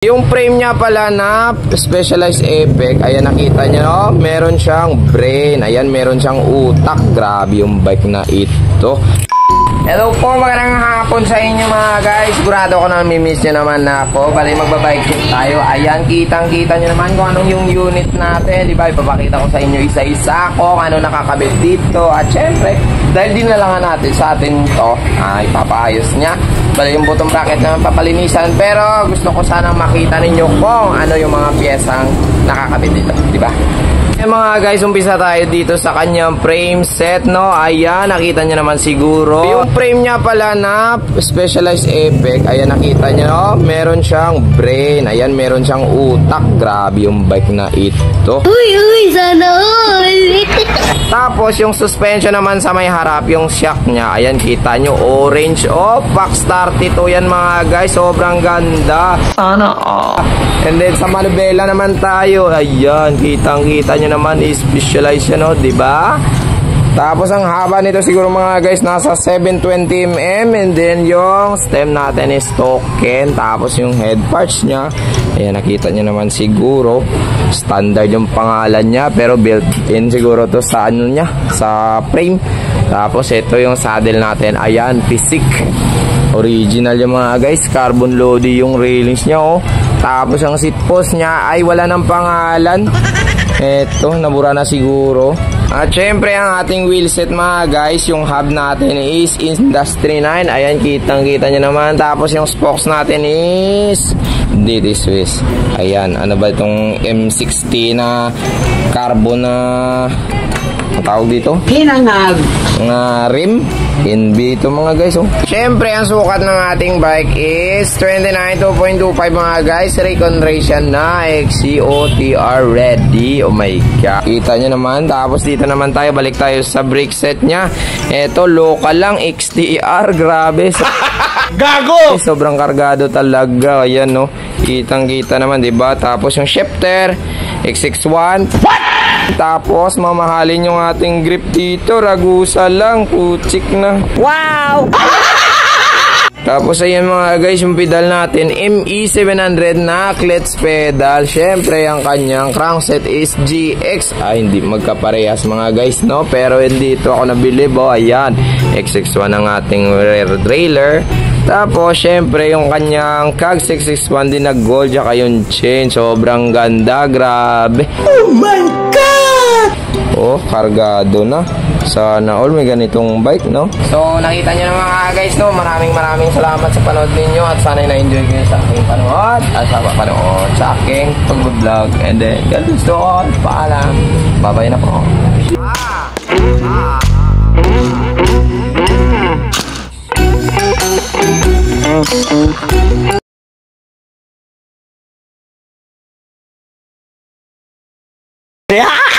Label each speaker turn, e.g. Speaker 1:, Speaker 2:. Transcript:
Speaker 1: Yung frame niya pala na Specialized Effect, ayan nakita niyo, no? Meron siyang brain, ayan meron siyang utak. Grabe yung bike na ito. Hello po, magandang hapon sa inyo mga guys. Sigurado ko na mamimiss nyo naman na ako. Bali magbabike trip tayo. Ayan, kitang-kita nyo naman kung anong yung unit natin, diba? Ipapakita ko sa inyo isa-isa kung ano nakakabit dito. At syempre, dahil dinalangan natin sa atin to, ipapaayos niya. Bali yung bottom bracket naman papalinisan. Pero gusto ko sana makita ninyo kung ano yung mga piyesang nakakabit dito, diba? Mga guys, umpisa tayo dito sa kanyang frame set, no? Ayan, nakita nyo naman siguro. Yung frame niya pala na Specialized Effect, ayan nakita nyo, no? Meron siyang brain, ayan meron siyang utak. Grabe yung bike na ito.
Speaker 2: Uy, sana all.
Speaker 1: Tapos yung suspension naman sa may harap, yung shock niya, ayan kita nyo, orange. Oh, Fox 32 yan mga guys, sobrang ganda. Sana And then sa manubela naman tayo, ayan, kitang-kita nyo naman, specialized yan, no? Diba? Tapos ang haba nito siguro mga guys, nasa 720mm. And then yung stem natin is token. Tapos yung head parts nya, ayan nakita nyo naman siguro, standard yung pangalan nya, pero built in siguro to sa ano nya, sa frame. Tapos ito yung saddle natin, ayan, pisik. Original yung mga guys, carbon loady yung railings nya, oh. Tapos ang seat post nya ay wala ng pangalan. Eto, nabura na siguro. At syempre ang ating wheelset mga guys, yung hub natin is Industry 9. Ayan, kitang-kita nyo naman. Tapos yung spokes natin is DT Swiss. Ayan, ano ba itong M60 na carbon na tawag dito? Hinangag. Mga rim. NB ito mga guys, oh. Syempre ang sukat ng ating bike is 29.25 mga guys. Reconciliation na XCOTR ready. Oh my god, kita nyo naman. Tapos dito naman tayo, balik tayo sa brake set nya. Eto local lang, XTR. Grabe. Gago! Sobrang kargado talaga. Ayan, no, kitang-kita naman, diba? Tapos yung shifter X61. What? Tapos mamahalin yung ating grip dito, ragusa lang, putsik na. Wow! Tapos ayan mga guys, yung pedal natin ME700 na clutch pedal. Syempre ang kanyang crankset is GX. Hindi magkaparehas mga guys, no? Pero dito ako nabili, bo. Ayan, XX1 ang ating rear trailer. Tapos syempre yung kanyang CAG 661 din na gold, tsaka yung chain, sobrang ganda, grabe. Oh my god! Oh, kargado na. Sana all may ganitong bike, no? So nakita nyo na mga guys, no? Maraming salamat sa panood ninyo. At sana na-enjoy kayo sa aking panood. At sa panood sa aking pag-vlog. And then, God bless to all. Paalam. Bye-bye na po. Yeah!